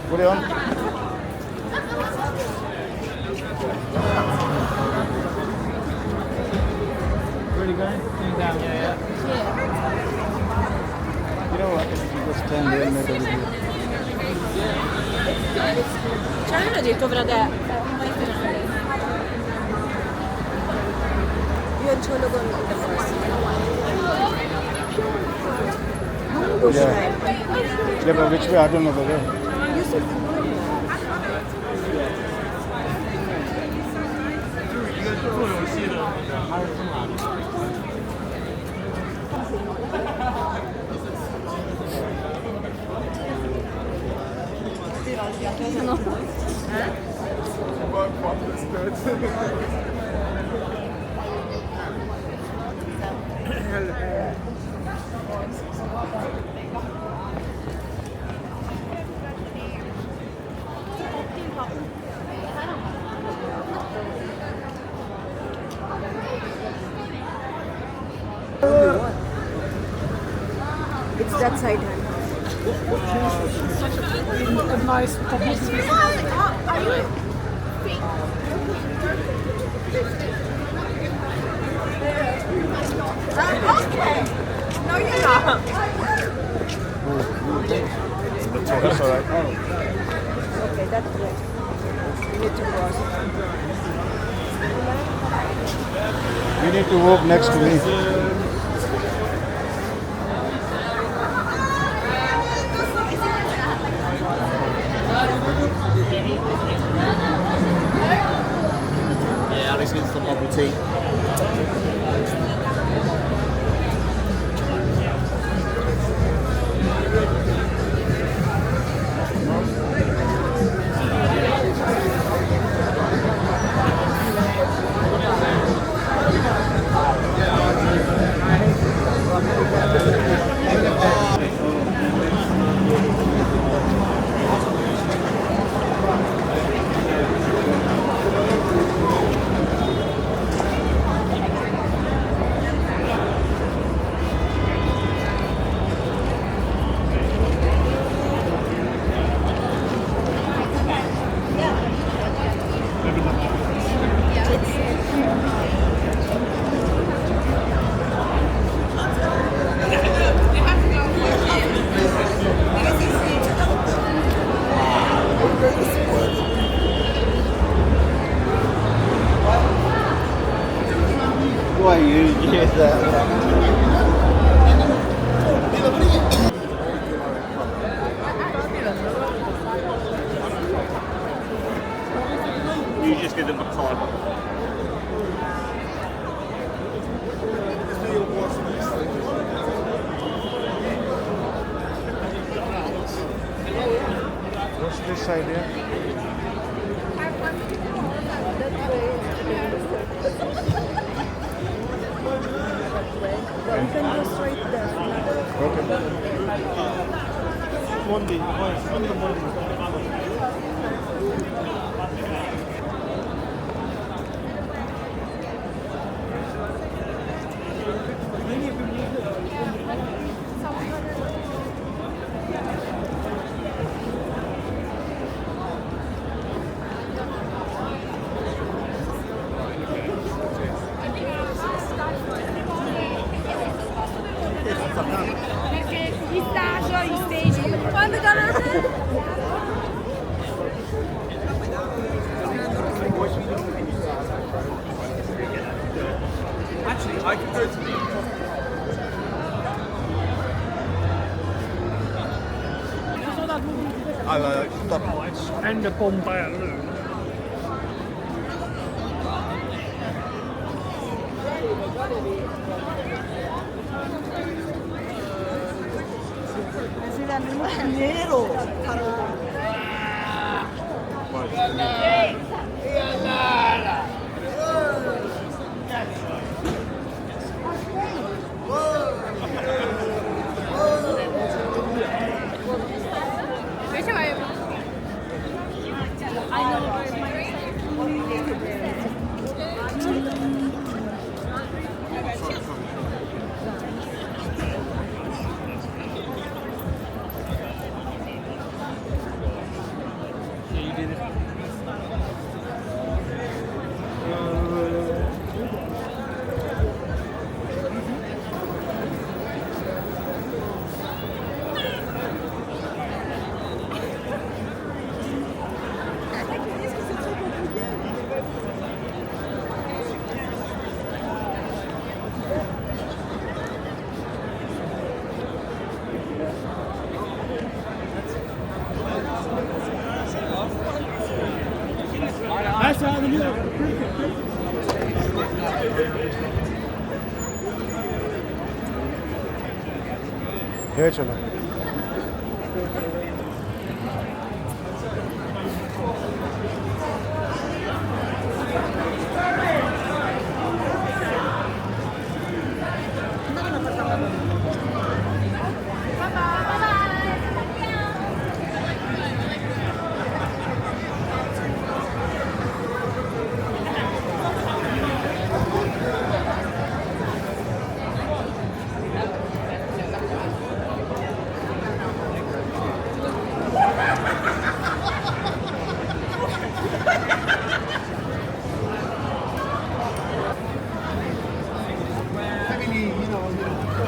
Put it on. Really going? Going down, yeah. You know what? I think you just stand there and make a video. C'è uno detto frate. Io non ce l'ho con Yeah, but which way? I don't know the way. It's that side. A nice publicity. Are you? Okay. No, you're not. That's all right. Okay, that's great. You need to cross. You need to walk next to me. Yeah, Alex needs some bubble tea. Why you get that? You just give them a card. What's this side here? You can go straight there. Perché gli stage, gli stage, quando Actually, I could go to the... And the Bombay I know. ले चलो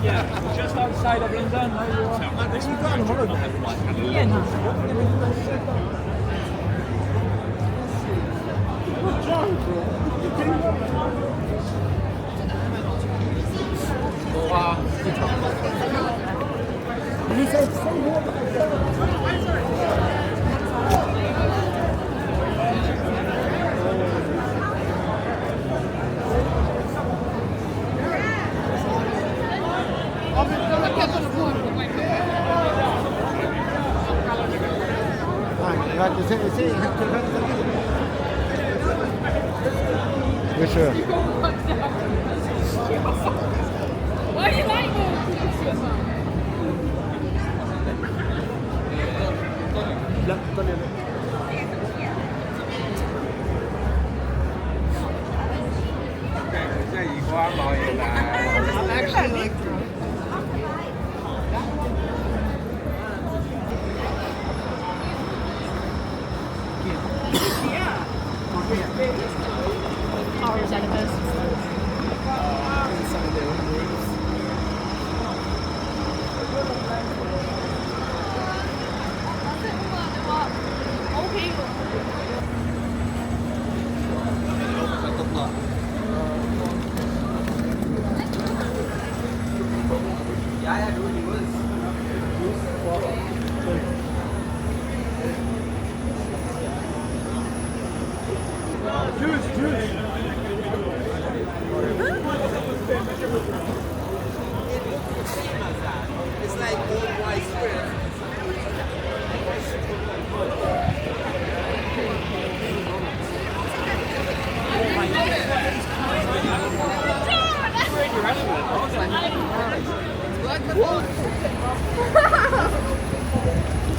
Yeah, just outside of London. Which Why do you like this? Orange elephants.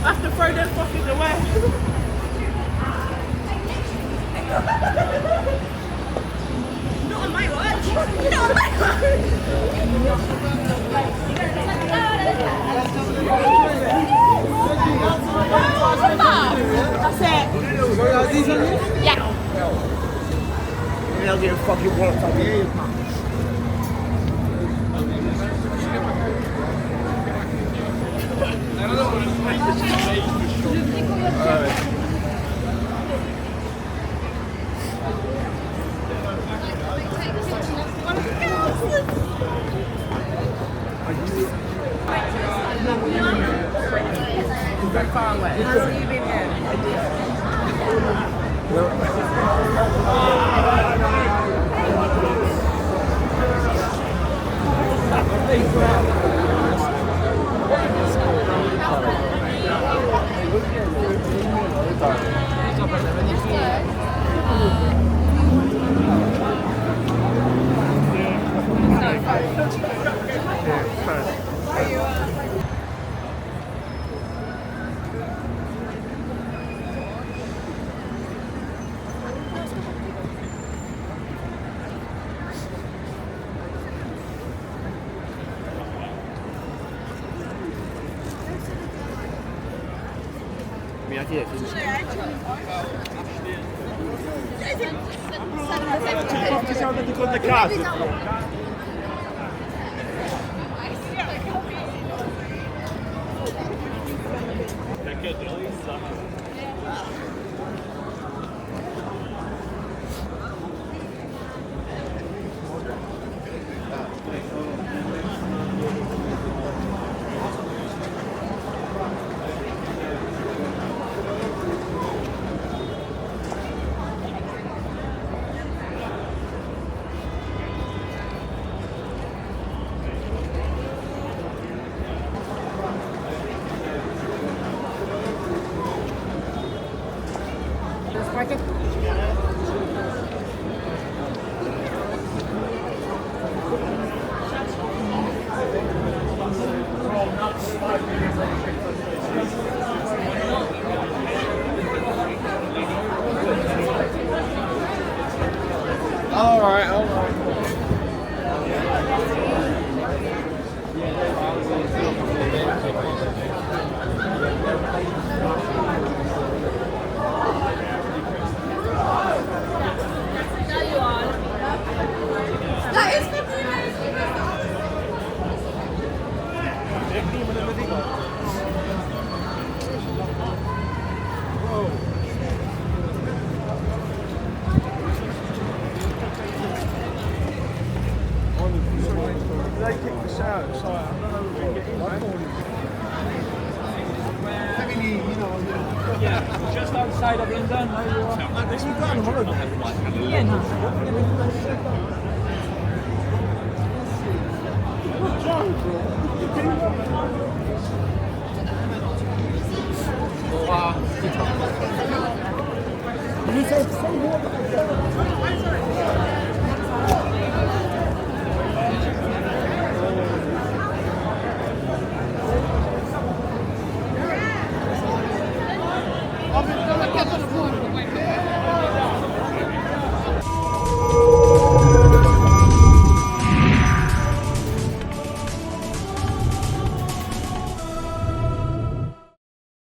I have to throw them fuckers away. Not on my watch. Not on my watch. That's it. Yeah. They'll get fucking worked up here, man. Very far away. How long have you been here? All right, all right. That is 15 minutes. They kicked us out, so I don't know if we can get in, mate. Yeah, just outside of London. Yeah, no. You said say what?